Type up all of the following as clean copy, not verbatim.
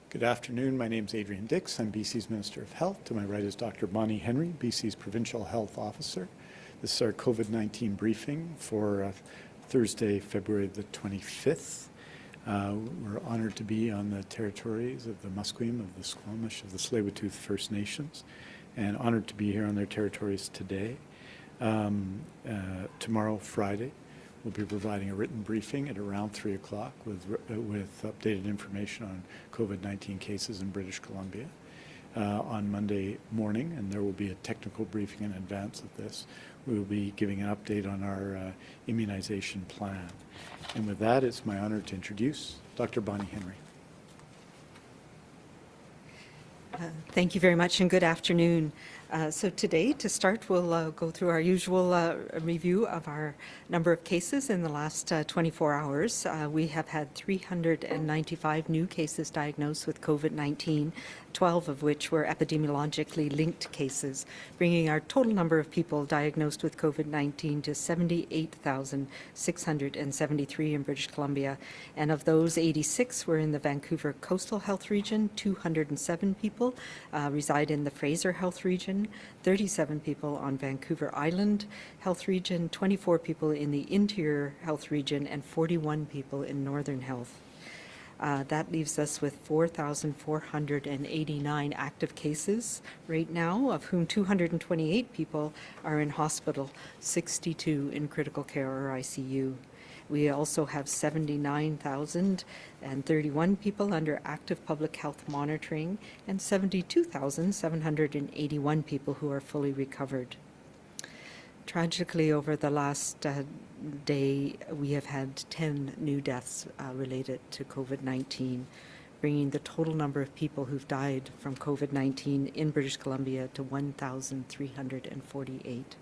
Good afternoon. My name is Adrian Dix. I'm BC's Minister of Health. To my right is Dr. Bonnie Henry, BC's Provincial Health Officer. This is our COVID-19 briefing for Thursday, February the 25th. We're honored to be on the territories of the Musqueam, of the Squamish, of the Tsleil-Waututh First Nations, and honored to be here on their territories today. Tomorrow, Friday, we'll be providing a written briefing at around 3 o'clock with updated information on COVID-19 cases in British Columbia on Monday morning, and there will be a technical briefing in advance of this. We will be giving an update on our immunization plan. And with that, it's my honor to introduce Dr. Bonnie Henry. Thank you very much and good afternoon. So today, to start, we'll go through our usual review of our number of cases in the last 24 hours. We have had 395 new cases diagnosed with COVID-19, 12 of which were epidemiologically linked cases, bringing our total number of people diagnosed with COVID-19 to 78,673 in British Columbia. And of those, 86 were in the Vancouver Coastal Health Region, 207 people reside in the Fraser Health Region, 37 people on Vancouver Island Health Region, 24 people in the Interior Health Region, and 41 people in Northern Health. That leaves us with 4,489 active cases right now, of whom 228 people are in hospital, 62 in critical care or ICU. We also have 79,031 people under active public health monitoring and 72,781 people who are fully recovered. Tragically, over the last day, we have had 10 new deaths related to COVID-19, bringing the total number of people who've died from COVID-19 in British Columbia to 1,348.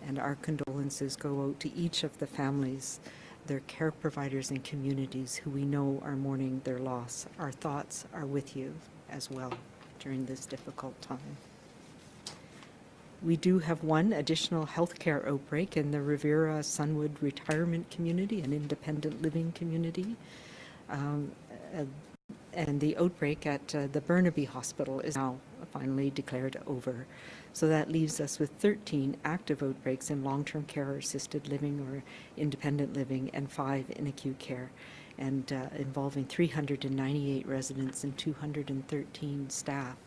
And our condolences go out to each of the families, their care providers and communities who we know are mourning their loss. Our thoughts are with you as well during this difficult time. We do have one additional healthcare outbreak in the Riviera Sunwood Retirement Community, an independent living community. And the outbreak at the Burnaby Hospital is now finally declared over. So that leaves us with 13 active outbreaks in long-term care or assisted living or independent living, and 5 in acute care, and involving 398 residents and 213 staff.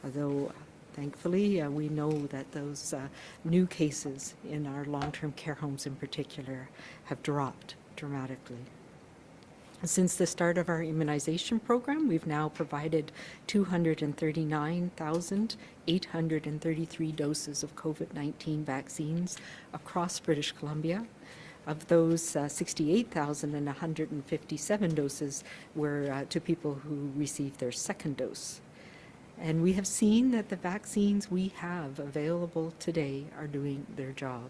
Although thankfully, we know that those new cases in our long-term care homes in particular have dropped dramatically. Since the start of our immunization program, we've now provided 239,833 doses of COVID-19 vaccines across British Columbia. Of those, 68,157 doses were to people who received their second dose. And we have seen that the vaccines we have available today are doing their job.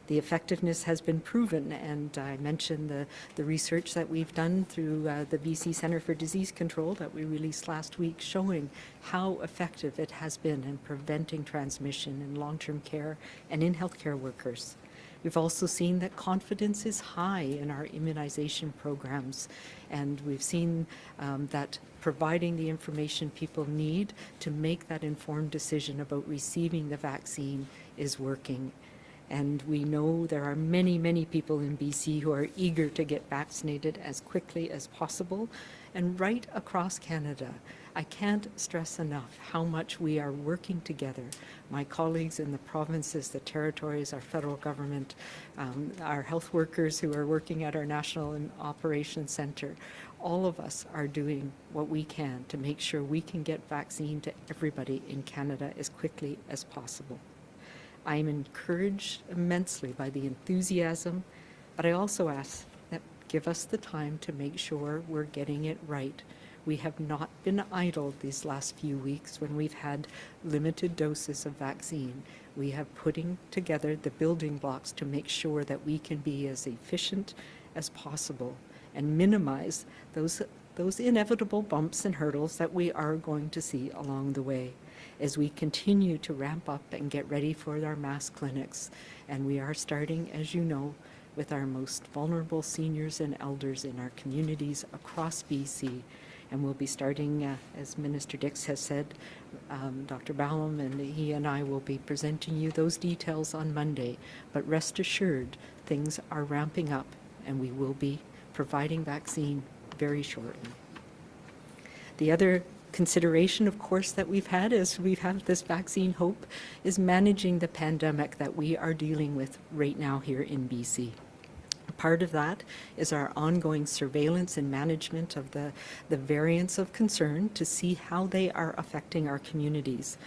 The effectiveness has been proven, and I mentioned the research that we've done through the BC Centre for Disease Control that we released last week, showing how effective it has been in preventing transmission in long-term care and in healthcare workers. We've also seen that confidence is high in our immunization programs, and we've seen that providing the information people need to make that informed decision about receiving the vaccine is working. And we know there are many, many people in BC who are eager to get vaccinated as quickly as possible. And right across Canada, I can't stress enough how much we are working together. My colleagues in the provinces, the territories, our federal government, our health workers who are working at our National Operations Centre, all of us are doing what we can to make sure we can get vaccine to everybody in Canada as quickly as possible. I am encouraged immensely by the enthusiasm, but I also ask that give us the time to make sure we're getting it right. We have not been idle these last few weeks when we've had limited doses of vaccine. We have putting together the building blocks to make sure that we can be as efficient as possible and minimize those inevitable bumps and hurdles that we are going to see along the way as we continue to ramp up and get ready for our mass clinics. And we are starting, as you know, with our most vulnerable seniors and elders in our communities across BC. And we'll be starting, as Minister Dix has said, Dr. Ballum and he and I will be presenting you those details on Monday. But rest assured, things are ramping up and we will be providing vaccine very shortly. The other consideration, of course, that we've had as we've had this vaccine hope is managing the pandemic that we are dealing with right now here in BC. Part of that is our ongoing surveillance and management of the variants of concern to see how they are affecting our communities.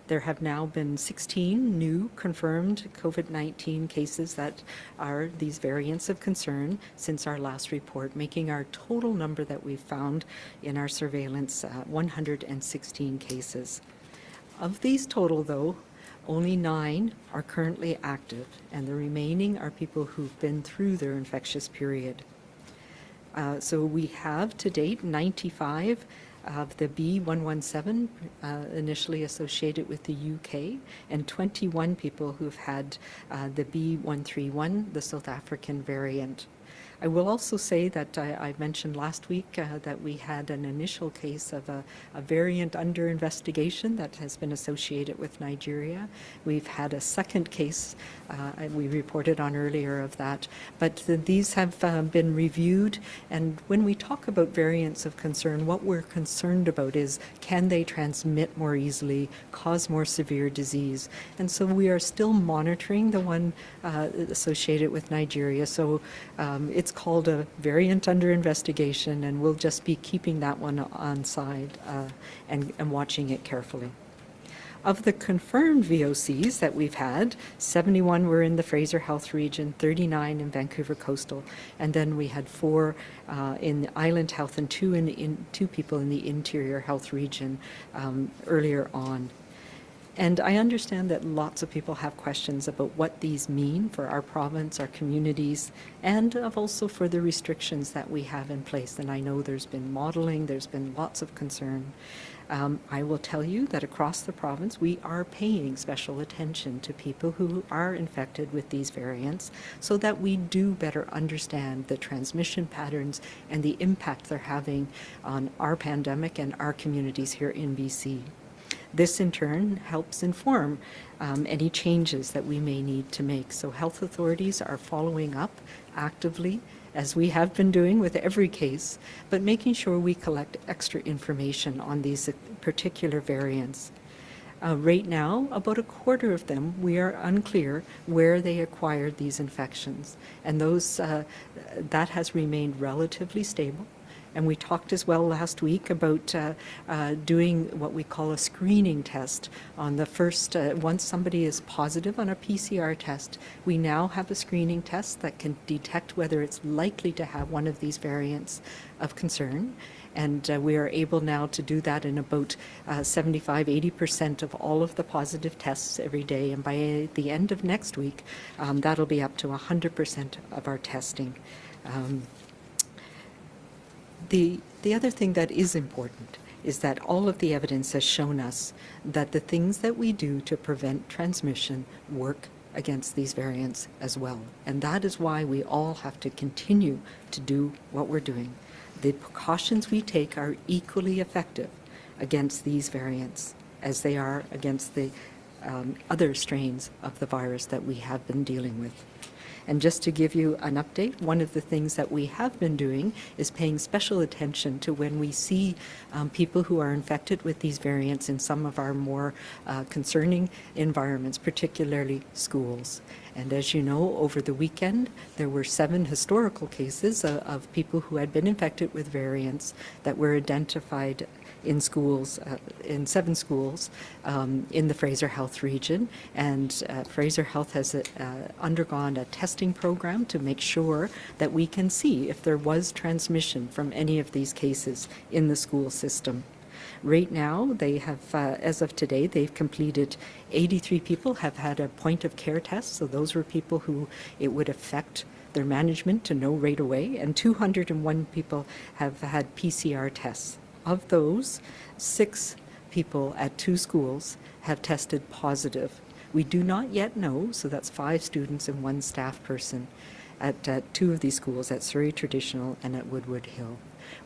There have now been 16 new confirmed COVID-19 cases that are these variants of concern since our last report, making our total number that we've found in our surveillance 116 cases. Of these total, though, only 9 are currently active, and the remaining are people who've been through their infectious period. So we have to date 95 of the B117 initially associated with the UK, and 21 people who've had the B131, the South African variant. I will also say that I mentioned last week that we had an initial case of a variant under investigation that has been associated with Nigeria. We've had a second case we reported on earlier of that, but these have been reviewed, and when we talk about variants of concern, what we're concerned about is can they transmit more easily, cause more severe disease, and so we are still monitoring the one associated with Nigeria. So it's called a variant under investigation, and we'll just be keeping that one on side and watching it carefully. Of the confirmed VOCs that we've had, 71 were in the Fraser Health region, 39 in Vancouver Coastal, and then we had 4 in the Island Health and 2 people in the Interior Health region earlier on. And I understand that lots of people have questions about what these mean for our province, our communities, and also for the restrictions that we have in place. And I know there's been modeling, there's been lots of concern. I will tell you that across the province, we are paying special attention to people who are infected with these variants so that we do better understand the transmission patterns and the impact they're having on our pandemic and our communities here in BC. This, in turn, helps inform any changes that we may need to make. So health authorities are following up actively, as we have been doing with every case, but making sure we collect extra information on these particular variants. Right now, about a quarter of them, we are unclear where they acquired these infections, and those that has remained relatively stable. And we talked as well last week about doing what we call a screening test on the first, once somebody is positive on a PCR test, we now have a screening test that can detect whether it's likely to have one of these variants of concern. And we are able now to do that in about 75–80% of all of the positive tests every day. And by the end of next week, that'll be up to 100% of our testing. The other thing that is important is that all of the evidence has shown us that the things that we do to prevent transmission work against these variants as well. And that is why we all have to continue to do what we're doing. The precautions we take are equally effective against these variants as they are against the other strains of the virus that we have been dealing with. And just to give you an update, one of the things that we have been doing is paying special attention to when we see people who are infected with these variants in some of our more concerning environments, particularly schools. And as you know, over the weekend, there were 7 historical cases of people who had been infected with variants that were identified in schools, in 7 schools in the Fraser Health region. And Fraser Health has undergone a testing program to make sure that we can see if there was transmission from any of these cases in the school system. Right now, they have, as of today, they've completed 83 people have had a point of care test. So those were people who it would affect their management to know right away. And 201 people have had PCR tests. Of those, 6 people at 2 schools have tested positive. We do not yet know, so that's 5 students and 1 staff person at 2 of these schools, at Surrey Traditional and at Woodward Hill.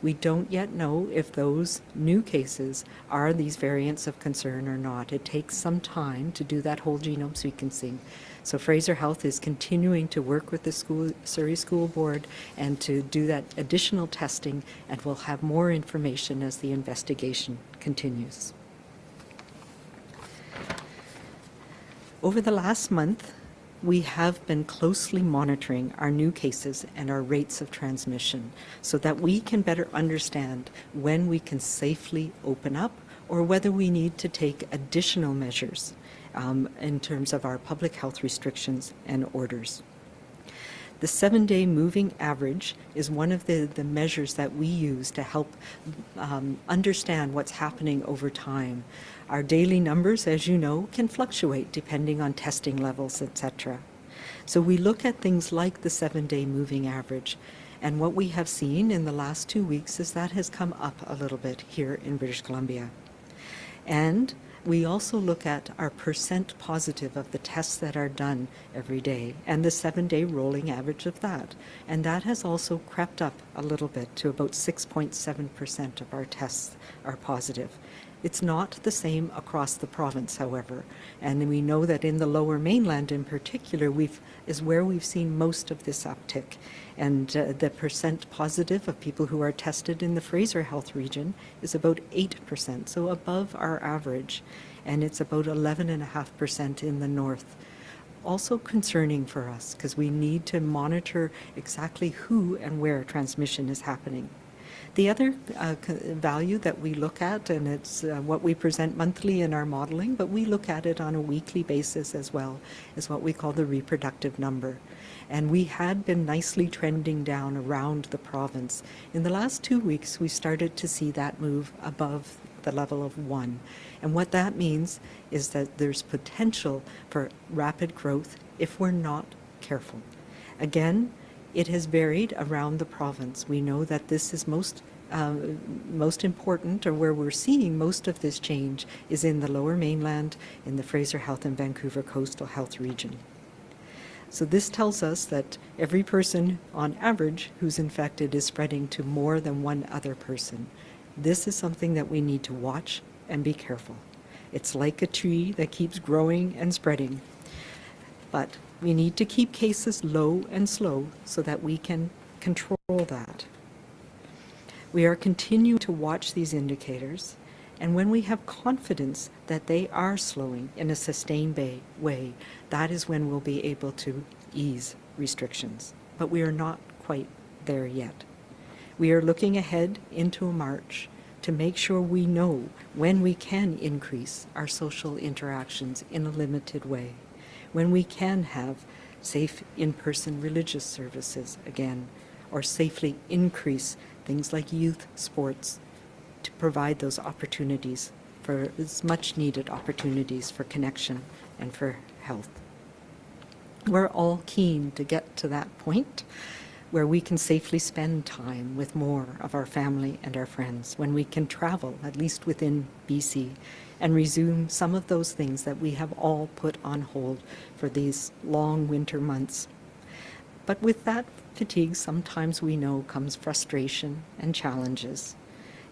We don't yet know if those new cases are these variants of concern or not. It takes some time to do that whole genome sequencing. So Fraser Health is continuing to work with the Surrey School Board and to do that additional testing, and we'll have more information as the investigation continues. Over the last month, we have been closely monitoring our new cases and our rates of transmission so that we can better understand when we can safely open up or whether we need to take additional measures in terms of our public health restrictions and orders. The 7-day moving average is one of the measures that we use to help understand what's happening over time. Our daily numbers, as you know, can fluctuate depending on testing levels, etc. So we look at things like the 7-day moving average, and what we have seen in the last 2 weeks is that has come up a little bit here in British Columbia. And we also look at our percent positive of the tests that are done every day and the 7-day rolling average of that. And that has also crept up a little bit to about 6.7% of our tests are positive. It's not the same across the province, however, and we know that in the Lower Mainland in particular is where we've seen most of this uptick. And the percent positive of people who are tested in the Fraser Health region is about 8%, so above our average, and it's about 11.5% in the north. Also concerning for us because we need to monitor exactly who and where transmission is happening. The other value that we look at, and it's what we present monthly in our modeling, but we look at it on a weekly basis as well, is what we call the reproductive number. And we had been nicely trending down around the province. In the last 2 weeks, we started to see that move above the level of 1. And what that means is that there's potential for rapid growth if we're not careful. Again, it has varied around the province. We know that this is most important, or where we're seeing most of this change, is in the Lower Mainland, in the Fraser Health and Vancouver Coastal Health region. So this tells us that every person, on average, who's infected is spreading to more than one other person. This is something that we need to watch and be careful. It's like a tree that keeps growing and spreading. But we need to keep cases low and slow so that we can control that. We are continuing to watch these indicators, and when we have confidence that they are slowing in a sustained way, that is when we'll be able to ease restrictions. But we are not quite there yet. We are looking ahead into March to make sure we know when we can increase our social interactions in a limited way, when we can have safe in-person religious services again, or safely increase things like youth sports to provide those opportunities for as much needed opportunities for connection and for health. We're all keen to get to that point where we can safely spend time with more of our family and our friends, when we can travel, at least within BC, and resume some of those things that we have all put on hold for these long winter months. But with that fatigue, sometimes we know comes frustration and challenges.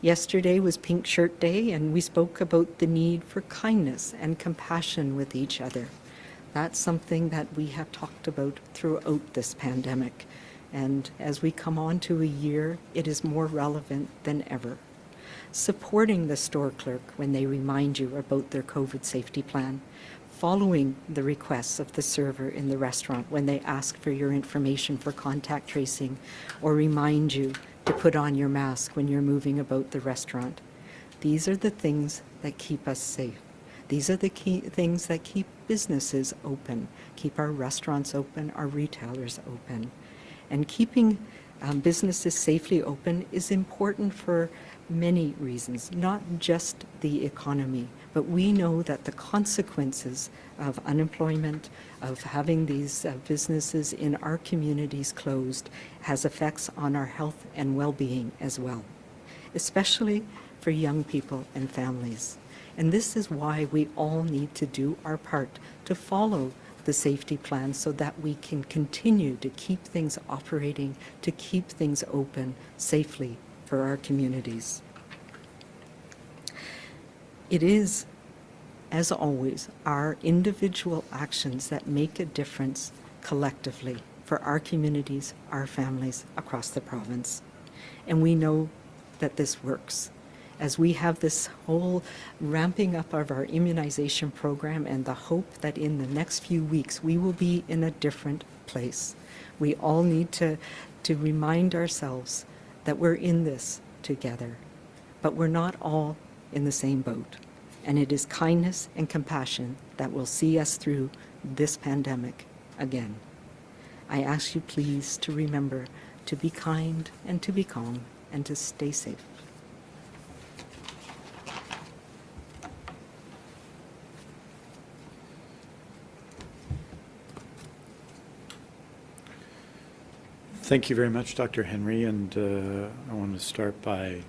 Yesterday was Pink Shirt Day, and we spoke about the need for kindness and compassion with each other. That's something that we have talked about throughout this pandemic. And as we come on to a year, it is more relevant than ever. Supporting the store clerk when they remind you about their COVID safety plan, following the requests of the server in the restaurant when they ask for your information for contact tracing, or remind you to put on your mask when you're moving about the restaurant. These are the things that keep us safe. These are the key things that keep businesses open, keep our restaurants open, our retailers open. And keeping businesses safely open is important for many reasons, not just the economy, but we know that the consequences of unemployment, of having these businesses in our communities closed, has effects on our health and well-being as well, especially for young people and families. And this is why we all need to do our part to follow the safety plan so that we can continue to keep things operating, to keep things open safely for our communities. It is, as always, our individual actions that make a difference collectively for our communities, our families across the province. And we know that this works. As we have this whole ramping up of our immunization program and the hope that in the next few weeks we will be in a different place. We all need to remind ourselves that we're in this together, but we're not all in the same boat. And it is kindness and compassion that will see us through this pandemic again. I ask you please to remember to be kind and to be calm and to stay safe. Thank you very much, Dr. Henry, and I want to start by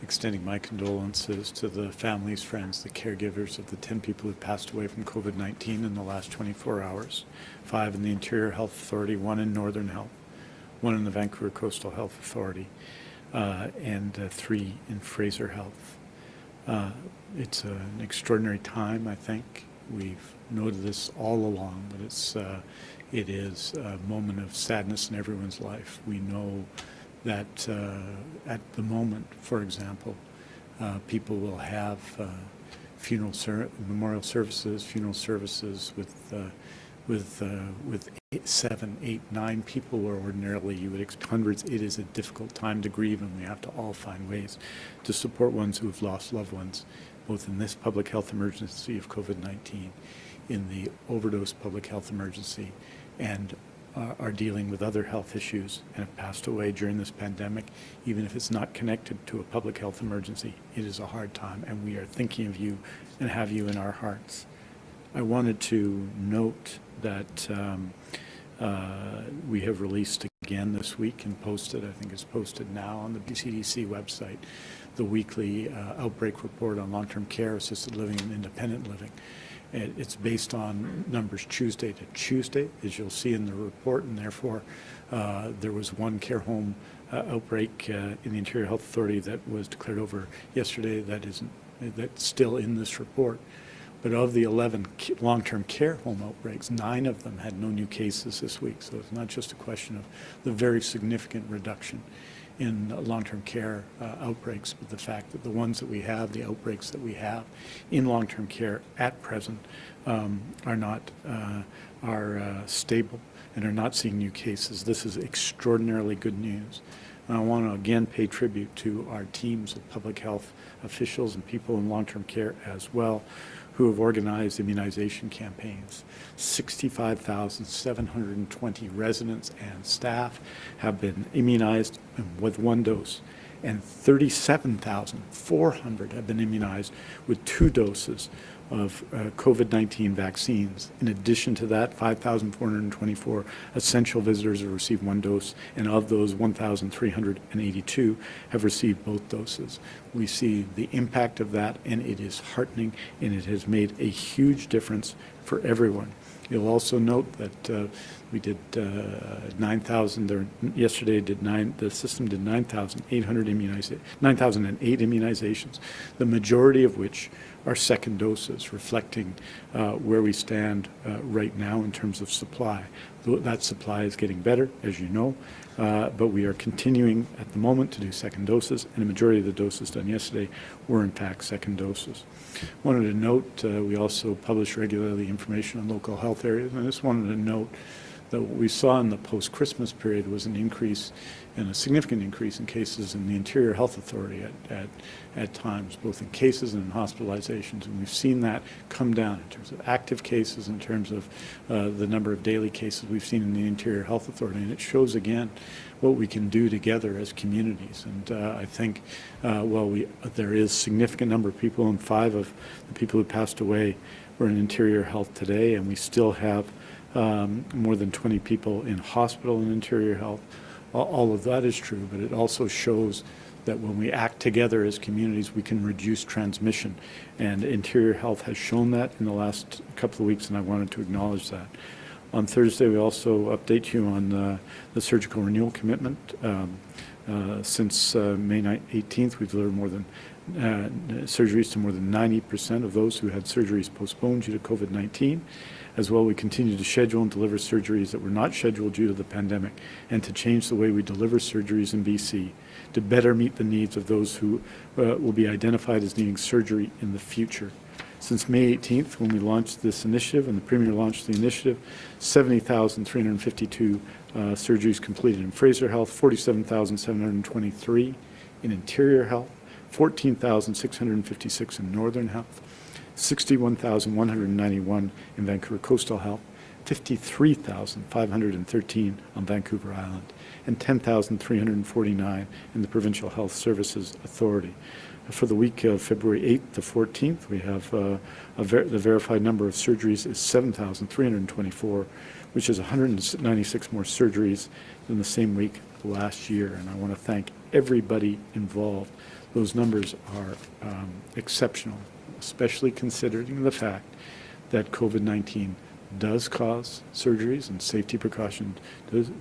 extending my condolences to the families, friends, the caregivers of the 10 people who passed away from COVID-19 in the last 24 hours, 5 in the Interior Health Authority, 1 in Northern Health, 1 in the Vancouver Coastal Health Authority, and 3 in Fraser Health. It's an extraordinary time, I think. We've noted this all along, but it is a moment of sadness in everyone's life. We know that at the moment, for example, people will have memorial services, funeral services with 7, 8, 9 people, where ordinarily you would expect hundreds. It is a difficult time to grieve, and we have to all find ways to support ones who have lost loved ones, both in this public health emergency of COVID-19, in the overdose public health emergency, and are dealing with other health issues and have passed away during this pandemic. Even if it's not connected to a public health emergency, it is a hard time, and we are thinking of you and have you in our hearts. I wanted to note that we have released again this week and posted, I think it's posted now on the BCDC website, the weekly outbreak report on long-term care, assisted living, and independent living. It's based on numbers Tuesday to Tuesday, as you'll see in the report, and therefore there was 1 care home outbreak in the Interior Health Authority that was declared over yesterday that's still in this report. But of the 11 long-term care home outbreaks, 9 of them had no new cases this week. So it's not just a question of the very significant reduction in long-term care outbreaks, but the fact that the ones that we have, the outbreaks that we have in long-term care at present are stable and are not seeing new cases. This is extraordinarily good news. And I want to again pay tribute to our teams of public health officials and people in long-term care as well, who have organized immunization campaigns. 65,720 residents and staff have been immunized with 1 dose, and 37,400 have been immunized with 2 doses of COVID-19 vaccines. In addition to that, 5,424 essential visitors have received 1 dose, and of those, 1,382 have received both doses. We see the impact of that, and it is heartening, and it has made a huge difference for everyone. You'll also note that we did 9,000. Yesterday, the system did 9,008 immunizations, the majority of which are second doses, reflecting where we stand right now in terms of supply. That supply is getting better, as you know, but we are continuing at the moment to do second doses, and a majority of the doses done yesterday were in fact second doses. Wanted to note, we also publish regularly information on local health areas, and I just wanted to note that what we saw in the post-Christmas period was an increase, and a significant increase in cases in the Interior Health Authority at times, both in cases and in hospitalizations. And we've seen that come down in terms of active cases, in terms of the number of daily cases we've seen in the Interior Health Authority. And it shows again what we can do together as communities. And I think there is a significant number of people, and 5 of the people who passed away were in Interior Health today, and we still have more than 20 people in hospital in Interior Health. All of that is true, but it also shows that when we act together as communities, we can reduce transmission. And Interior Health has shown that in the last couple of weeks, and I wanted to acknowledge that. On Thursday, we also update you on the surgical renewal commitment. Since May 18th, we've delivered more than surgeries to more than 90% of those who had surgeries postponed due to COVID-19. As well, we continue to schedule and deliver surgeries that were not scheduled due to the pandemic, and to change the way we deliver surgeries in BC to better meet the needs of those who will be identified as needing surgery in the future. Since May 18th, when we launched this initiative and the Premier launched the initiative, 70,352 surgeries completed in Fraser Health, 47,723 in Interior Health, 14,656 in Northern Health, 61,191 in Vancouver Coastal Health, 53,513 on Vancouver Island, and 10,349 in the Provincial Health Services Authority. For the week of February 8th to 14th, we have the verified number of surgeries is 7,324, which is 196 more surgeries than the same week last year. And I want to thank everybody involved. Those numbers are exceptional, especially considering the fact that COVID-19 does cause surgeries, and safety precautions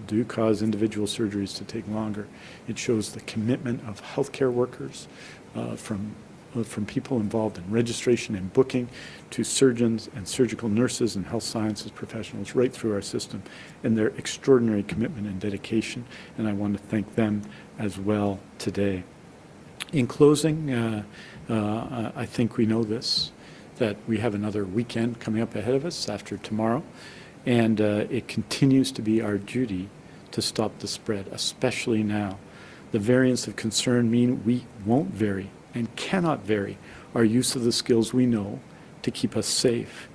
do cause individual surgeries to take longer. It shows the commitment of healthcare workers, from people involved in registration and booking to surgeons and surgical nurses and health sciences professionals right through our system, and their extraordinary commitment and dedication, and I want to thank them as well today. In closing, I think we know this, that we have another weekend coming up ahead of us after tomorrow, and it continues to be our duty to stop the spread, especially now. The variants of concern mean we won't vary and cannot vary our use of the skills we know to keep us safe.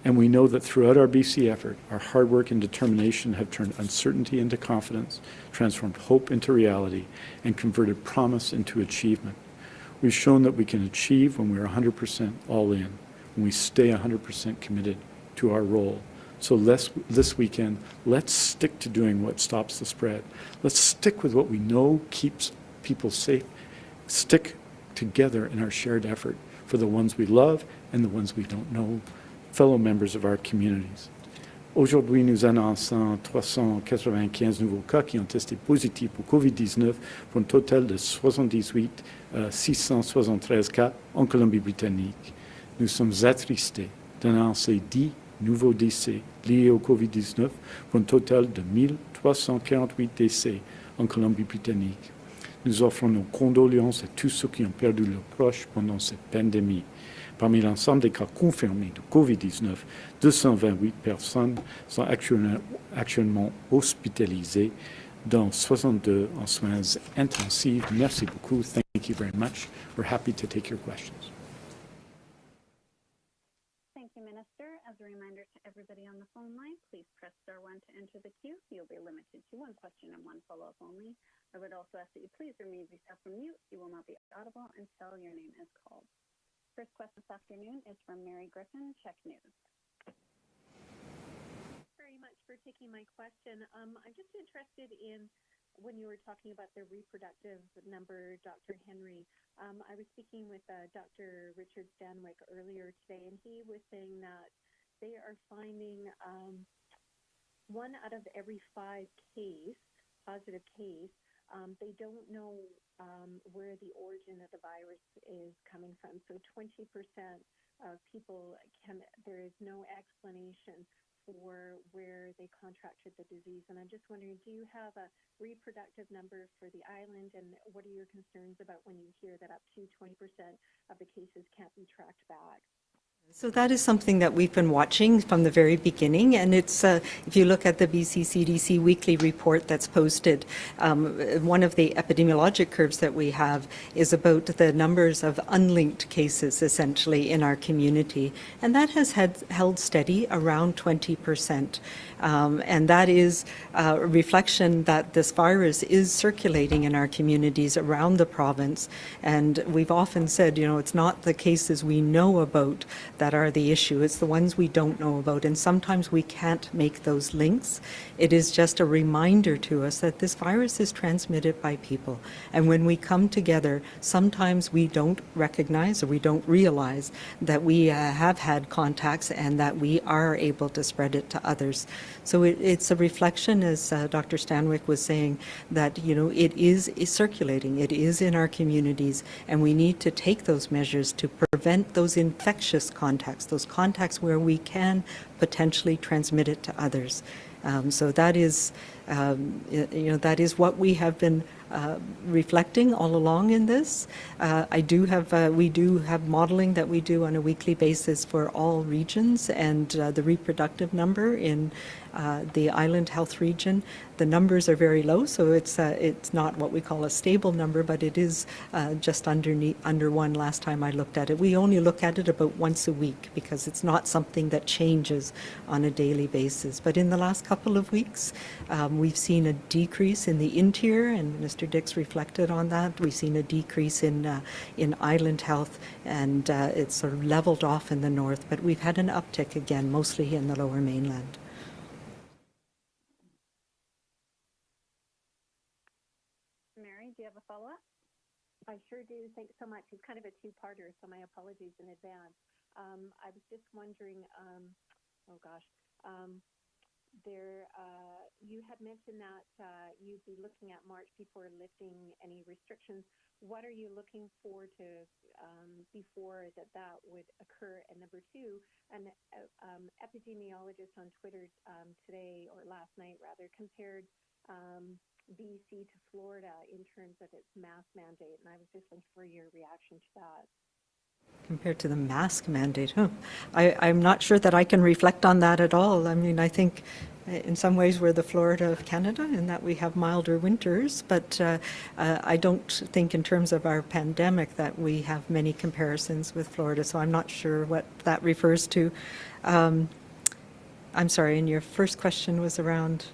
And we know that throughout our BC effort, our hard work and determination have turned uncertainty into confidence, transformed hope into reality, and converted promise into achievement. We've shown that we can achieve when we're 100% all in, when we stay 100% committed to our role. So this weekend, let's stick to doing what stops the spread. Let's stick with what we know keeps people safe. Stick together in our shared effort for the ones we love and the ones we don't know, fellow members of our communities. Aujourd'hui, nous annonçons 395 nouveaux cas qui ont testé positifs pour COVID-19 pour un total de 78 673 cas en Colombie-Britannique. Nous sommes attristés d'annoncer 10 nouveaux décès liés au COVID-19 pour un total de 1348 décès en Colombie-Britannique. Nous offrons nos condoléances à tous ceux qui ont perdu leurs proches pendant cette pandémie. Parmi l'ensemble des cas confirmés de COVID-19, 228 personnes sont actuellement hospitalisées, dont 62 en soins intensifs. Merci beaucoup. Thank you very much. We're happy to take your questions. Thank you, Minister. As a reminder to everybody on the phone line, please press star 1 to enter the queue. You'll be limited to one question and one follow-up only. I would also ask that you please remove yourself from mute. You will not be audible until your name is called. First question this afternoon is from Mary Griffin, Check News. Very much for taking my question. I'm just interested in when you were talking about the reproductive number, Dr. Henry. I was speaking with Dr. Richard Stanwyck earlier today, and he was saying that they are finding 1 out of every 5 positive case, they don't know where the origin of the virus is coming from. So 20% of people there is no explanation for where they contracted the disease. And I'm just wondering, do you have a reproductive number for the island? And what are your concerns about when you hear that up to 20% of the cases can't be tracked back? So that is something that we've been watching from the very beginning, and it's if you look at the BC CDC weekly report that's posted, one of the epidemiologic curves that we have is about the numbers of unlinked cases essentially in our community, and that has held steady around 20%, and that is a reflection that this virus is circulating in our communities around the province. And we've often said, you know, it's not the cases we know about that are the issue. It's the ones we don't know about, and sometimes we can't make those links. It is just a reminder to us that this virus is transmitted by people. And when we come together, sometimes we don't recognize or we don't realize that we have had contacts and that we are able to spread it to others. So it's a reflection, as Dr. Stanwyck was saying, that it is circulating, it is in our communities, and we need to take those measures to prevent those infectious contacts, those contacts where we can potentially transmit it to others. So that is, that is what we have been reflecting all along in this. We do have modeling that we do on a weekly basis for all regions, and the reproductive number in the Island Health region, the numbers are very low, so it's not what we call a stable number, but it is just under 1 last time I looked at it. We only look at it about once a week because it's not something that changes on a daily basis. But in the last couple of weeks, we've seen a decrease in the interior, and Mr. Dix reflected on that. We've seen a decrease in Island Health, and it's sort of leveled off in the north, but we've had an uptick again, mostly in the Lower Mainland. Mary, do you have a follow-up? I sure do. Thanks so much. It's kind of a two-parter, so my apologies in advance. I was just wondering, you had mentioned that you'd be looking at March before lifting any restrictions. What are you looking for to before that would occur? And number two, an epidemiologist on Twitter today, or last night rather, compared BC to Florida in terms of its mask mandate, and I was just looking for your reaction to that. Compared to the mask mandate, I'm not sure that I can reflect on that at all. I mean, I think in some ways we're the Florida of Canada in that we have milder winters, but I don't think in terms of our pandemic that we have many comparisons with Florida, so I'm not sure what that refers to. I'm sorry, and your first question was around?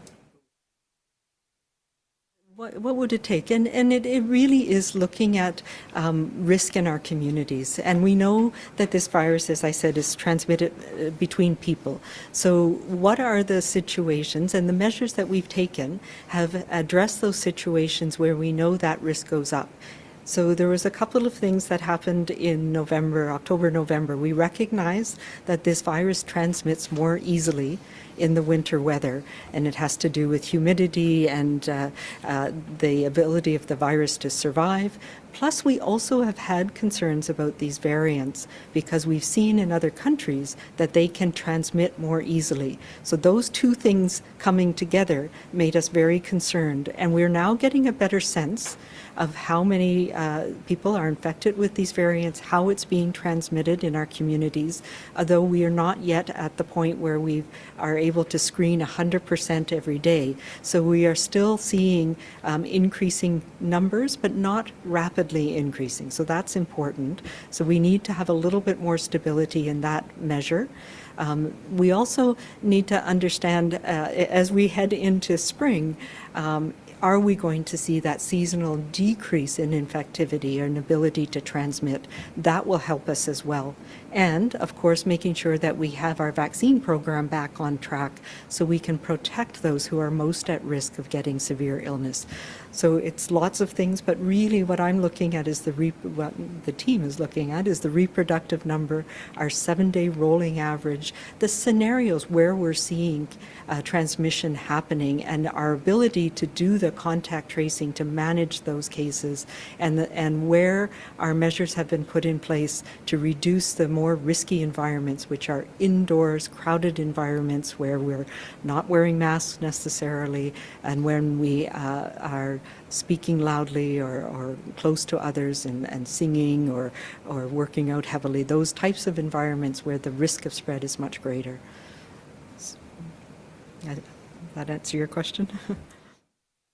What would it take? And it really is looking at risk in our communities. And we know that this virus, as I said, is transmitted between people. So what are the situations, and the measures that we've taken have addressed those situations where we know that risk goes up. So there was a couple of things that happened in October, November. We recognized that this virus transmits more easily in the winter weather, and it has to do with humidity and the ability of the virus to survive. Plus, we also have had concerns about these variants because we've seen in other countries that they can transmit more easily. So those two things coming together made us very concerned, and we're now getting a better sense of how many people are infected with these variants, how it's being transmitted in our communities, although we are not yet at the point where we are able to screen 100% every day. So we are still seeing increasing numbers, but not rapidly increasing. So that's important. So we need to have a little bit more stability in that measure. We also need to understand, as we head into spring, are we going to see that seasonal decrease in infectivity or an ability to transmit? That will help us as well. And, of course, making sure that we have our vaccine program back on track so we can protect those who are most at risk of getting severe illness. So it's lots of things, but really what I'm looking at is what the team is looking at is the reproductive number, our 7-day rolling average, the scenarios where we're seeing transmission happening, and our ability to do the contact tracing to manage those cases, and where our measures have been put in place to reduce the more risky environments, which are indoors, crowded environments where we're not wearing masks necessarily, and when we are speaking loudly or close to others and singing or working out heavily, those types of environments where the risk of spread is much greater. That answer your question?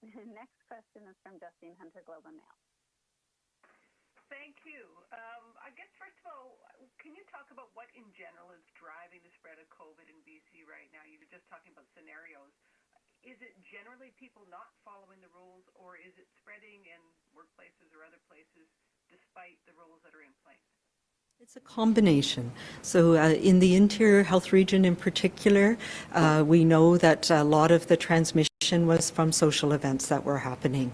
Next question is from Justine Hunter, Global Mail. Thank you. I guess, first of all, can you talk about what in general is driving the spread of COVID in BC right now? You were just talking about scenarios. Is it generally people not following the rules, or is it spreading in workplaces or other places despite the rules that are in place? It's a combination. So in the interior health region in particular, we know that a lot of the transmission was from social events that were happening.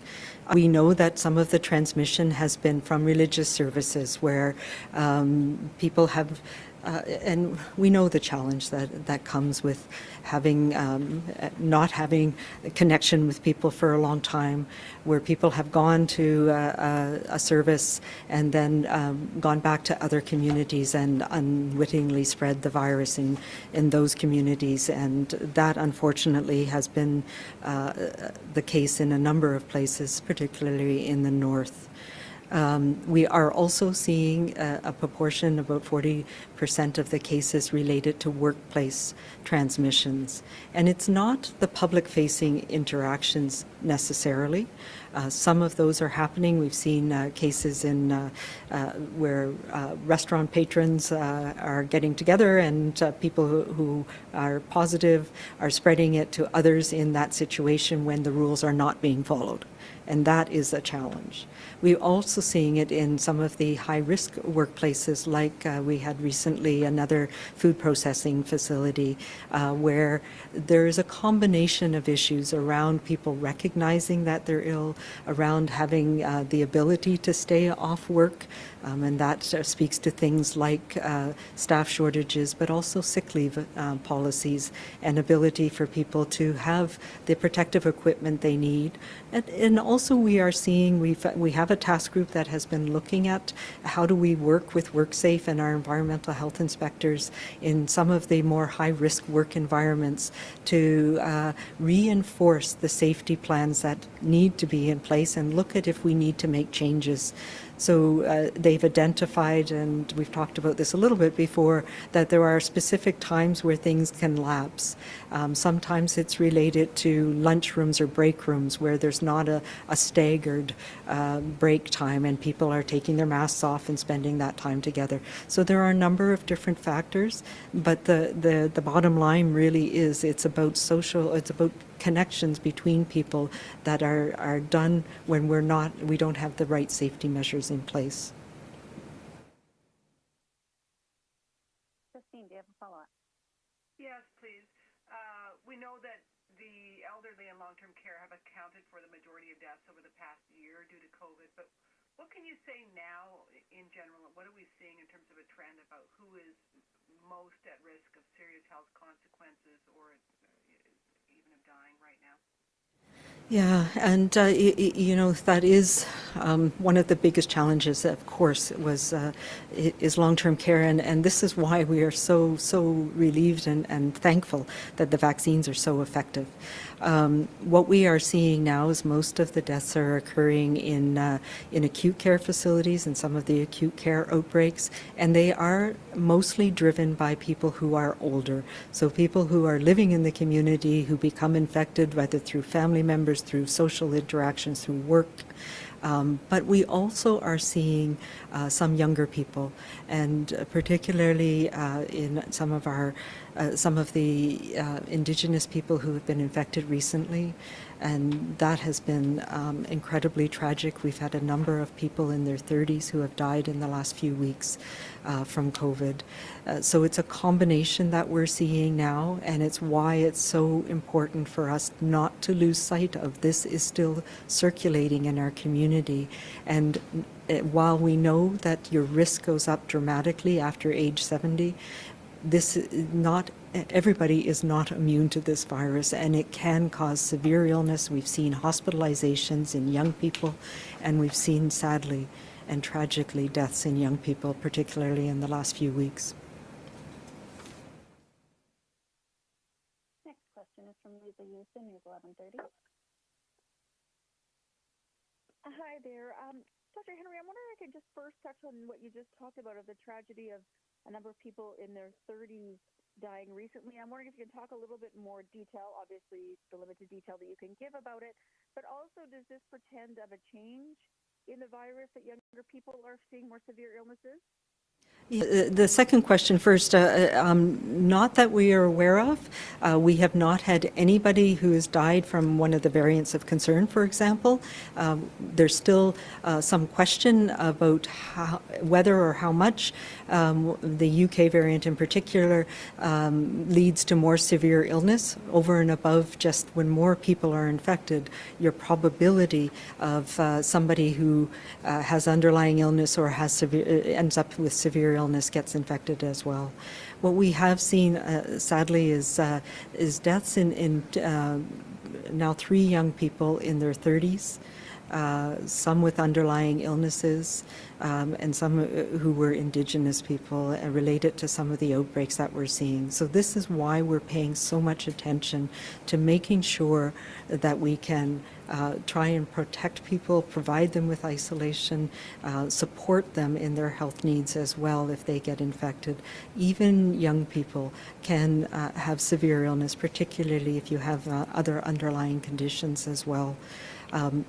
We know that some of the transmission has been from religious services where people have and we know the challenge that comes with having not having a connection with people for a long time, where people have gone to a service and then gone back to other communities and unwittingly spread the virus in those communities. And that unfortunately has been the case in a number of places, particularly in the north. We are also seeing a proportion, about 40% of the cases related to workplace transmissions. And it's not the public-facing interactions necessarily. Some of those are happening. We've seen cases in where restaurant patrons are getting together and people who are positive are spreading it to others in that situation when the rules are not being followed. And that is a challenge. We're also seeing it in some of the high-risk workplaces, like we had recently another food processing facility where there is a combination of issues around people recognizing that they're ill, around having the ability to stay off work, and that speaks to things like staff shortages, but also sick leave policies and ability for people to have the protective equipment they need. And also we are seeing, we have a task group that has been looking at how do we work with WorkSafe and our environmental health inspectors in some of the more high-risk work environments to reinforce the safety plans that need to be in place and look at if we need to make changes. So they've identified, and we've talked about this a little bit before, that there are specific times where things can lapse. Sometimes it's related to lunchrooms or break rooms where there's not a staggered break time and people are taking their masks off and spending that time together. So there are a number of different factors, but the bottom line really is it's about it's about connections between people that are done when we don't have the right safety measures in place. Christine, do you have a follow-up? Yes, please. We know that the elderly and long-term care have accounted for the majority of deaths over the past year due to COVID, but what can you say now in general? What are we seeing in terms of a trend about who is most at risk of serious health consequences or even of dying right now? Yeah, and you know, that is one of the biggest challenges, of course, is long-term care, and this is why we are so relieved and thankful that the vaccines are so effective. What we are seeing now is most of the deaths are occurring in acute care facilities and some of the acute care outbreaks, and they are mostly driven by people who are older. So people who are living in the community who become infected, whether through family members, through social interactions, through work. But we also are seeing some younger people, and particularly in some of the Indigenous people who have been infected recently, and that has been incredibly tragic. We've had a number of people in their 30s who have died in the last few weeks from COVID. So it's a combination that we're seeing now, and it's why it's so important for us not to lose sight of this is still circulating in our community. And while we know that your risk goes up dramatically after age 70, everybody is not immune to this virus, and it can cause severe illness. We've seen hospitalizations in young people, and we've seen, sadly and tragically, deaths in young people, particularly in the last few weeks. Next question is from Lisa Houston, News 1130. Hi there. Dr. Henry, I'm wondering if I could just first touch on what you just talked about of the tragedy of a number of people in their 30s dying recently. I'm wondering if you can talk a little bit more detail, obviously the limited detail that you can give about it, but also does this portend of a change in the virus that younger people are seeing more severe illnesses? The second question first, not that we are aware of. We have not had anybody who has died from one of the variants of concern, for example. There's still some question about whether or how much the UK variant in particular leads to more severe illness over and above just when more people are infected. Your probability of somebody who has underlying illness or has ends up with severe illness gets infected as well. What we have seen, sadly, is deaths in now 3 young people in their 30s, some with underlying illnesses, and some who were Indigenous people related to some of the outbreaks that we're seeing. So this is why we're paying so much attention to making sure that we can try and protect people, provide them with isolation, support them in their health needs as well if they get infected. Even young people can have severe illness, particularly if you have other underlying conditions as well.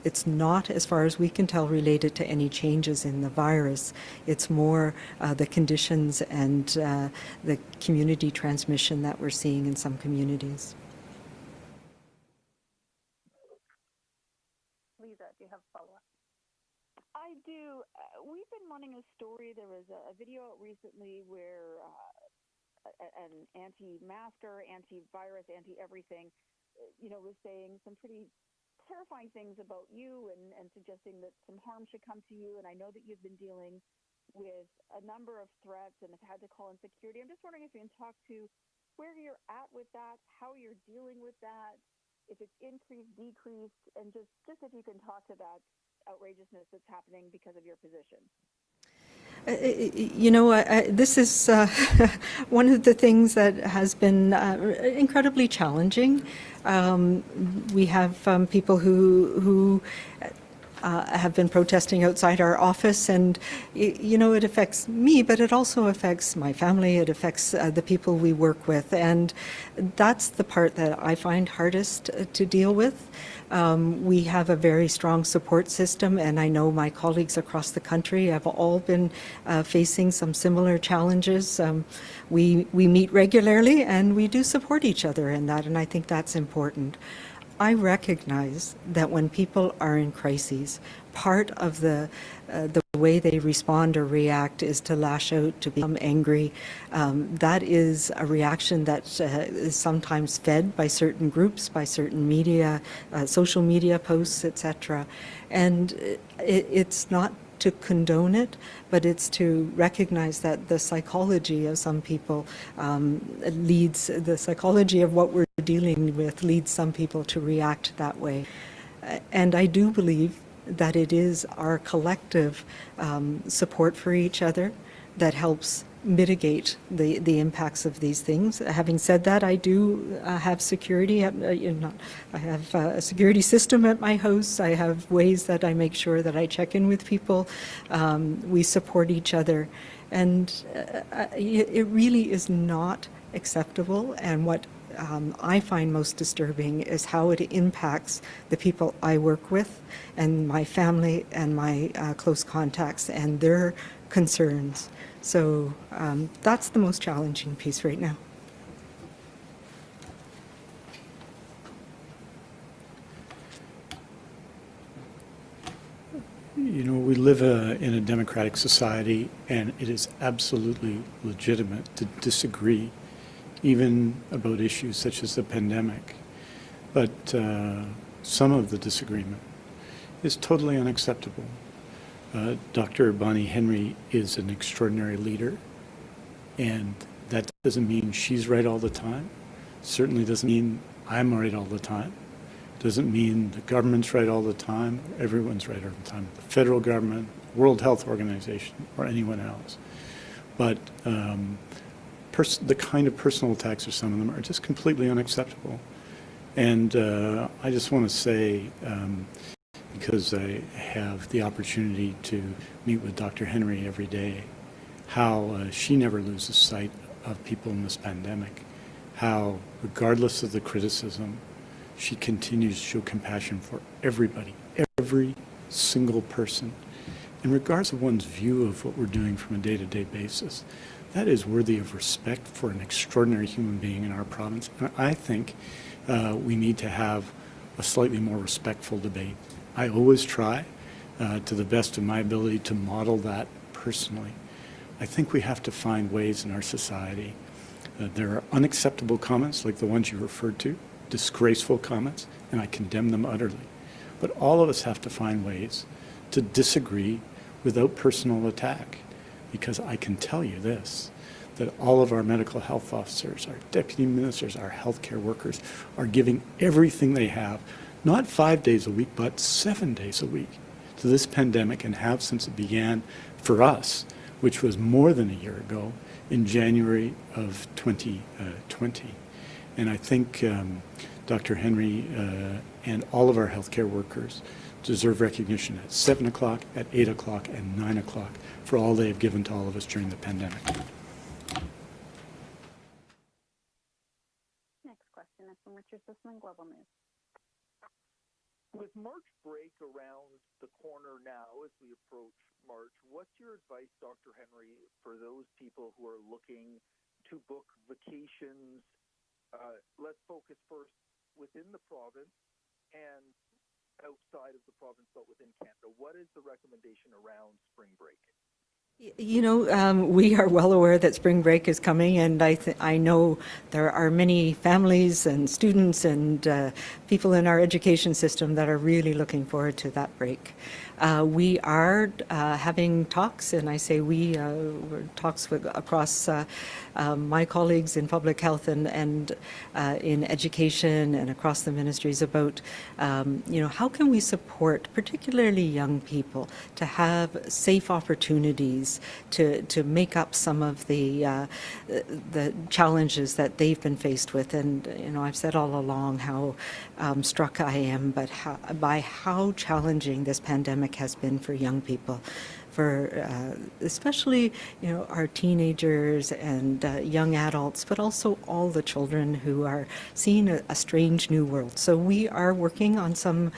It's not, as far as we can tell, related to any changes in the virus. It's more the conditions and the community transmission that we're seeing in some communities. Lisa, do you have a follow-up? I do. We've been running a story. There was a video out recently where an anti-masker, anti-virus, anti-everything, was saying some pretty terrifying things about you and suggesting that some harm should come to you. And I know that you've been dealing with a number of threats and have had to call in security. I'm just wondering if you can talk to where you're at with that, how you're dealing with that, if it's increased, decreased, and just if you can talk to that outrageousness that's happening because of your position. This is one of the things that has been incredibly challenging. We have people who have been protesting outside our office, and it affects me, but it also affects my family. It affects the people we work with, and that's the part that I find hardest to deal with. We have a very strong support system, and I know my colleagues across the country have all been facing some similar challenges. We meet regularly, and we do support each other in that, and I think that's important. I recognize that when people are in crises, part of the way they respond or react is to lash out, to become angry. That is a reaction that is sometimes fed by certain groups, by certain media, social media posts, etc. And it's not to condone it, but it's to recognize that the psychology of some people the psychology of what we're dealing with leads some people to react that way. And I do believe that it is our collective support for each other that helps mitigate the impacts of these things. Having said that, I do have security. I have a security system at my house. I have ways that I make sure that I check in with people. We support each other. And it really is not acceptable. And what I find most disturbing is how it impacts the people I work with and my family and my close contacts and their concerns. So that's the most challenging piece right now. We live in a democratic society, and it is absolutely legitimate to disagree, even about issues such as the pandemic. But some of the disagreement is totally unacceptable. Dr. Bonnie Henry is an extraordinary leader, and that doesn't mean she's right all the time. Certainly doesn't mean I'm right all the time. Doesn't mean the government's right all the time. Everyone's right all the time. The federal government, World Health Organization, or anyone else. But the kind of personal attacks of some of them are just completely unacceptable. And I just want to say, because I have the opportunity to meet with Dr. Henry every day, how she never loses sight of people in this pandemic, how regardless of the criticism, she continues to show compassion for everybody, every single person. in regards of one's view of what we're doing from a day-to-day basis, that is worthy of respect for an extraordinary human being in our province. And I think we need to have a slightly more respectful debate. I always try, to the best of my ability, to model that personally. I think we have to find ways in our society. There are unacceptable comments like the ones you referred to, disgraceful comments, and I condemn them utterly. But all of us have to find ways to disagree without personal attack. Because I can tell you this, that all of our medical health officers, our deputy ministers, our healthcare workers are giving everything they have, not 5 days a week, but 7 days a week to this pandemic, and have since it began for us, which was more than a year ago, in January of 2020. And I think Dr. Henry and all of our healthcare workers deserve recognition at 7 o'clock, at 8 o'clock, and 9 o'clock for all they have given to all of us during the pandemic. Next question is from Richard Sussman, Global News. With March break around the corner now as we approach March, what's your advice, Dr. Henry, for those people who are looking to book vacations? Let's focus first within the province and outside of the province, but within Canada. What is the recommendation around spring break? You know, we are well aware that spring break is coming, and I know there are many families and students and people in our education system that are really looking forward to that break. We are having talks, and I say we, talks across my colleagues in public health and in education and across the ministries about, you know, how can we support particularly young people to have safe opportunities to make up some of the challenges that they've been faced with. And, you know, I've said all along how struck I am by how challenging this pandemic has been for young people, for especially, you know, our teenagers and young adults, but also all the children who are seeing a strange new world. So we are working on some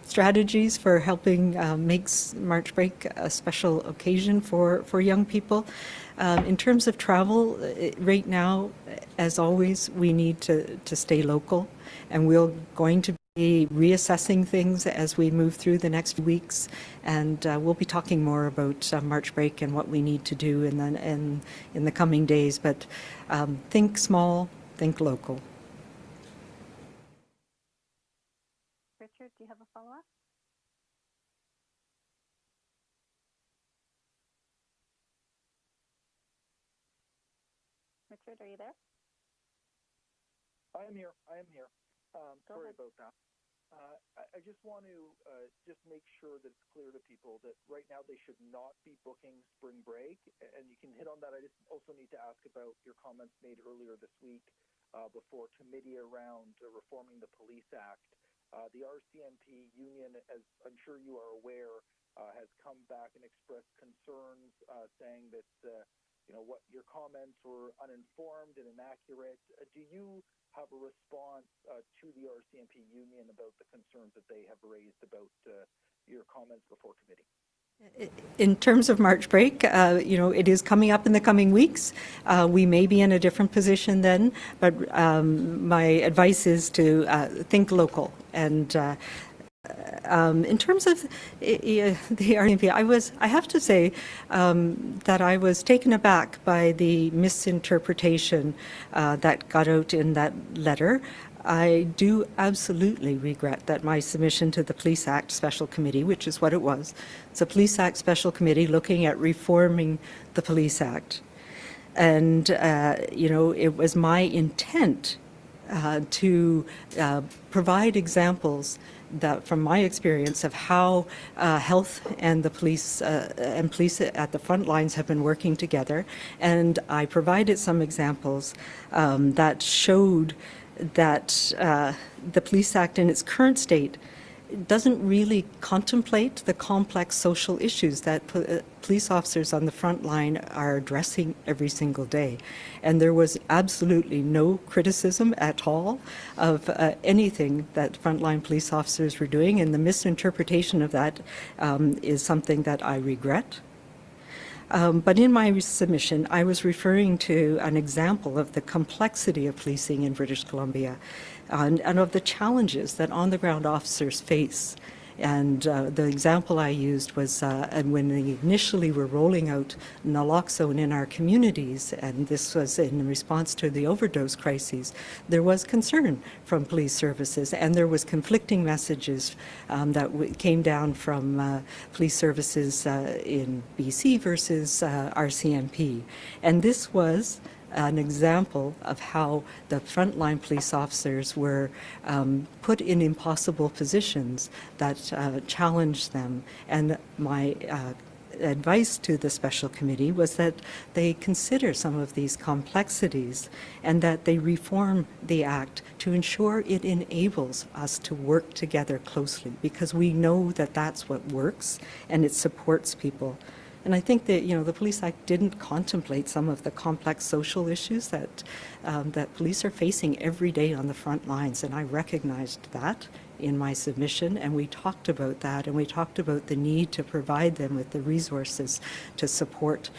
strategies for helping make March break a special occasion for young people. In terms of travel, right now, as always, we need to stay local, and we're going to be reassessing things as we move through the next few weeks, and we'll be talking more about March break and what we need to do in the coming days. But think small, think local. Richard, do you have a follow-up? Richard, are you there? I am here. Sorry about that. I just want to just make sure that it's clear to people that right now they should not be booking spring break, and you can hit on that. I just also need to ask about your comments made earlier this week before committee around reforming the Police Act. The RCMP union, as I'm sure you are aware, has come back and expressed concerns, saying that you know, what your comments were uninformed and inaccurate. Do you have a response to the RCMP union about the concerns that they have raised about your comments before committee? In terms of March break, you know, it is coming up in the coming weeks. We may be in a different position then, but my advice is to think local. And in terms of the RCMP, I have to say that I was taken aback by the misinterpretation that got out in that letter. I do absolutely regret that my submission to the Police Act Special Committee, which is what it was, it's a Police Act Special Committee looking at reforming the Police Act. And, you know, it was my intent to provide examples that, from my experience, of how health and the police and police at the front lines have been working together. And I provided some examples that showed that the Police Act in its current state doesn't really contemplate the complex social issues that police officers on the front line are addressing every single day. And there was absolutely no criticism at all of anything that frontline police officers were doing, and the misinterpretation of that is something that I regret. But in my submission, I was referring to an example of the complexity of policing in British Columbia and of the challenges that on-the-ground officers face. And the example I used was when they initially were rolling out naloxone in our communities, and this was in response to the overdose crises, there was concern from police services, and there was conflicting messages that came down from police services in BC versus RCMP. And this was an example of how the frontline police officers were put in impossible positions that challenged them. And my advice to the special committee was that they consider some of these complexities and that they reform the Act to ensure it enables us to work together closely, because we know that that's what works and it supports people. And I think that, you know, the Police Act didn't contemplate some of the complex social issues that that police are facing every day on the front lines, and I recognized that in my submission, and we talked about that, and we talked about the need to provide them with the resources to support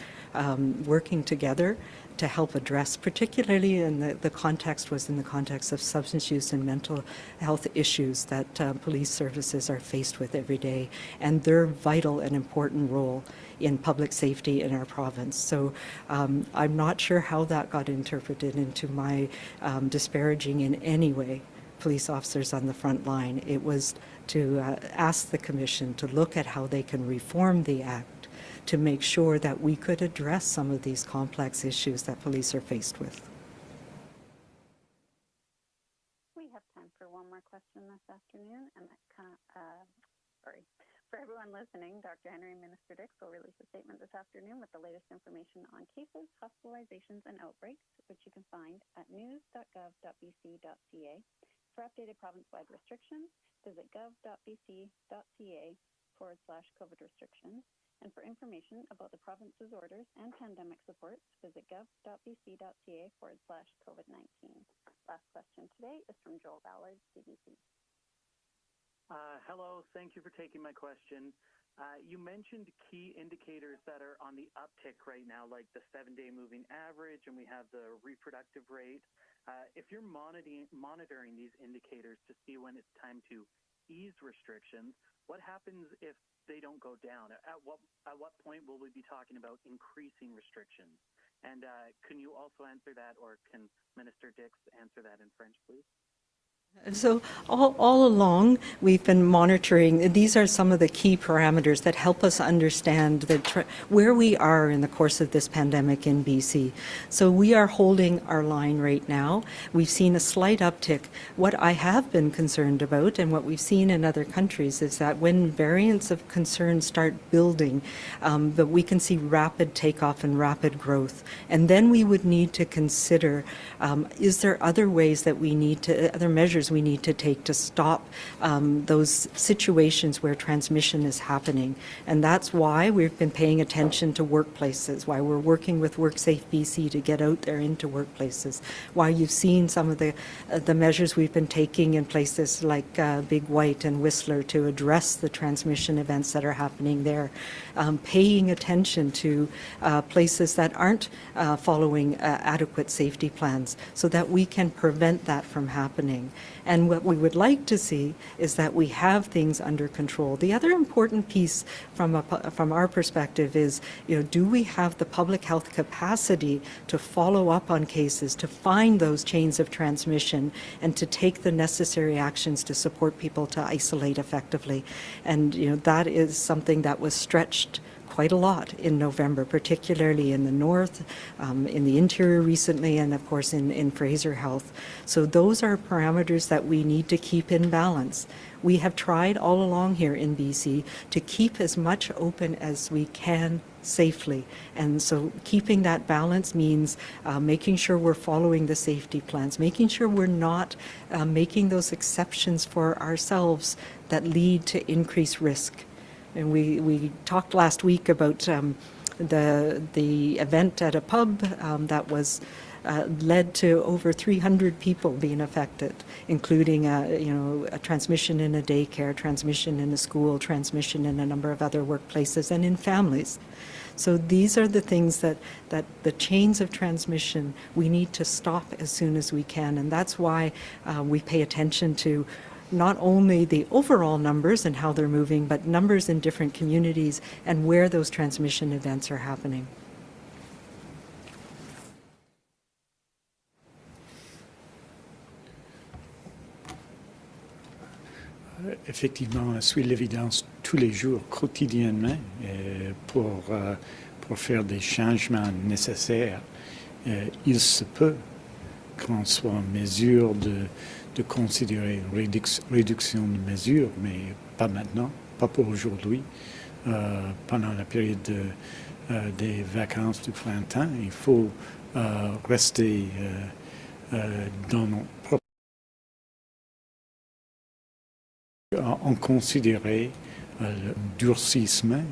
working together to help address, particularly in the context was in the context of substance use and mental health issues that police services are faced with every day, and their vital and important role in public safety in our province. So I'm not sure how that got interpreted into my disparaging in any way police officers on the front line. It was to ask the Commission to look at how they can reform the Act to make sure that we could address some of these complex issues that police are faced with. We have time for one more question this afternoon, and for everyone listening, Dr. Henry and Minister Dix will release a statement this afternoon with the latest information on cases, hospitalizations, and outbreaks, which you can find at news.gov.bc.ca. For updated province-wide restrictions, visit gov.bc.ca/COVID restrictions. And for information about the province's orders and pandemic supports, visit gov.bc.ca/COVID-19. Last question today is from Joel Ballard, CBC. Hello, thank you for taking my question. You mentioned key indicators that are on the uptick right now, like the 7-day moving average, and we have the reproductive rate. If you're monitoring these indicators to see when it's time to ease restrictions, what happens if they don't go down? At what point will we be talking about increasing restrictions? And can you also answer that, or can Minister Dix answer that in French, please? So all along, we've been monitoring. These are some of the key parameters that help us understand where we are in the course of this pandemic in BC. So we are holding our line right now. We've seen a slight uptick. What I have been concerned about, and what we've seen in other countries, is that when variants of concern start building, that we can see rapid takeoff and rapid growth. And then we would need to consider, is there other ways that we need to, other measures we need to take to stop those situations where transmission is happening. And that's why we've been paying attention to workplaces, why we're working with WorkSafe BC to get out there into workplaces, why you've seen some of the measures we've been taking in places like Big White and Whistler to address the transmission events that are happening there, paying attention to places that aren't following adequate safety plans so that we can prevent that from happening. And what we would like to see is that we have things under control. The other important piece from our perspective is, do we have the public health capacity to follow up on cases, to find those chains of transmission, and to take the necessary actions to support people to isolate effectively? And that is something that was stretched quite a lot in November, particularly in the north, in the interior recently, and of course in Fraser Health. So those are parameters that we need to keep in balance. We have tried all along here in BC to keep as much open as we can safely. And so keeping that balance means making sure we're following the safety plans, making sure we're not making those exceptions for ourselves that lead to increased risk. And we talked last week about the event at a pub that was led to over 300 people being affected, including a transmission in a daycare, transmission in a school, transmission in a number of other workplaces and in families. So these are the things that the chains of transmission we need to stop as soon as we can, and that's why we pay attention to not only the overall numbers and how they're moving, but numbers in different communities and where those transmission events are happening. Effectivement, suivre l'évidence tous les jours, quotidiennement, pour faire des changements nécessaires. Il se peut qu'on soit en mesure de considérer une réduction de mesures, mais pas maintenant, pas pour aujourd'hui. Pendant la période des vacances du printemps, il faut rester dans nos propres... On considérait le durcissement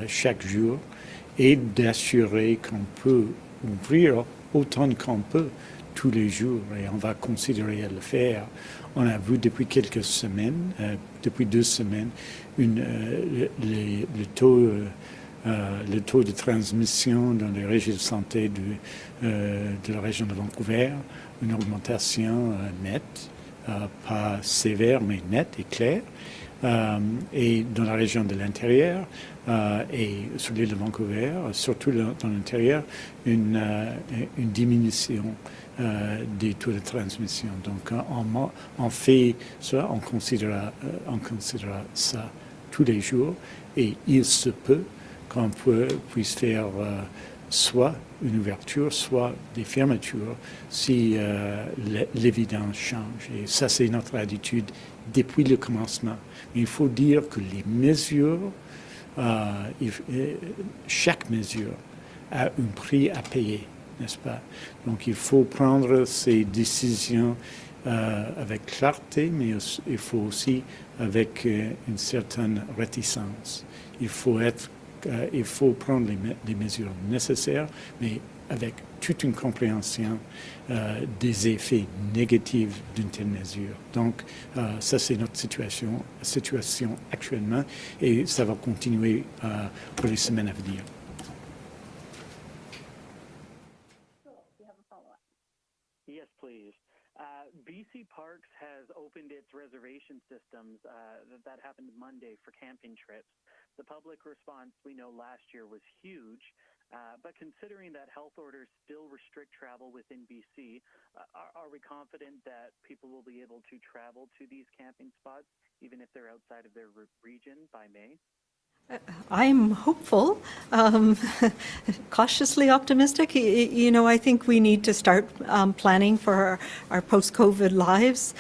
chaque jour et d'assurer qu'on peut ouvrir autant qu'on peut tous les jours, et on va considérer à le faire. On a vu depuis quelques semaines, depuis 2 semaines, le taux de transmission dans les régions de santé de la région de Vancouver, une augmentation nette. Pas sévère, mais nette et claire. Et dans la région de l'intérieur et sur l'île de Vancouver, surtout dans l'intérieur, une diminution des taux de transmission. Donc, on fait ça, on considérera ça tous les jours, et il se peut qu'on puisse faire soit une ouverture, soit des fermetures, si l'évidence change. Et ça, c'est notre attitude depuis le commencement. Mais il faut dire que les mesures, chaque mesure a un prix à payer, n'est-ce pas? Donc, il faut prendre ces décisions avec clarté, mais il faut aussi avec une certaine réticence. Il faut prendre les mesures nécessaires, mais avec toute une compréhension des effets négatifs d'une telle mesure. Donc, ça, c'est notre situation actuellement, et ça va continuer pour les semaines à venir. Yes, please. BC Parks has opened its reservation systems. That happened Monday for camping trips. The public response, we know, last year was huge, but considering that health orders still restrict travel within BC, are we confident that people will be able to travel to these camping spots, even if they're outside of their region by May? I'm hopeful, cautiously optimistic. I think we need to start planning for our post-COVID lives.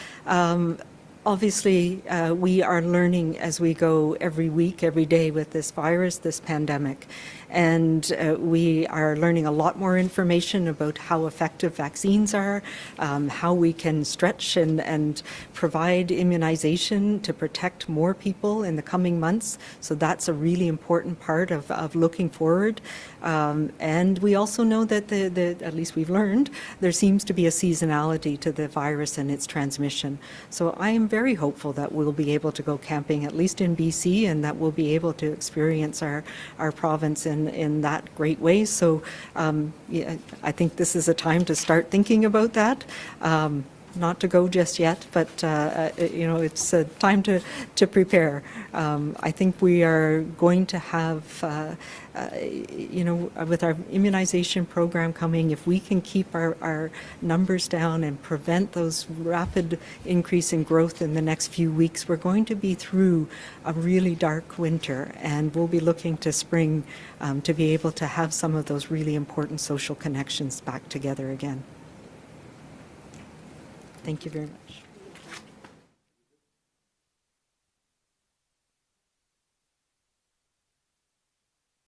Obviously, we are learning as we go every week, every day with this virus, this pandemic. And we are learning a lot more information about how effective vaccines are, how we can stretch and provide immunization to protect more people in the coming months. So that's a really important part of looking forward. And we also know that at least we've learned, there seems to be a seasonality to the virus and its transmission. So I am very hopeful that we'll be able to go camping, at least in BC, and that we'll be able to experience our province in that great way. So yeah, I think this is a time to start thinking about that. not to go just yet, but you know, it's time to prepare. I think we are going to have, you know, with our immunization program coming, if we can keep our numbers down and prevent those rapid increase in growth in the next few weeks, we're going to be through a really dark winter, and we'll be looking to spring to be able to have some of those really important social connections back together again. Thank you very much.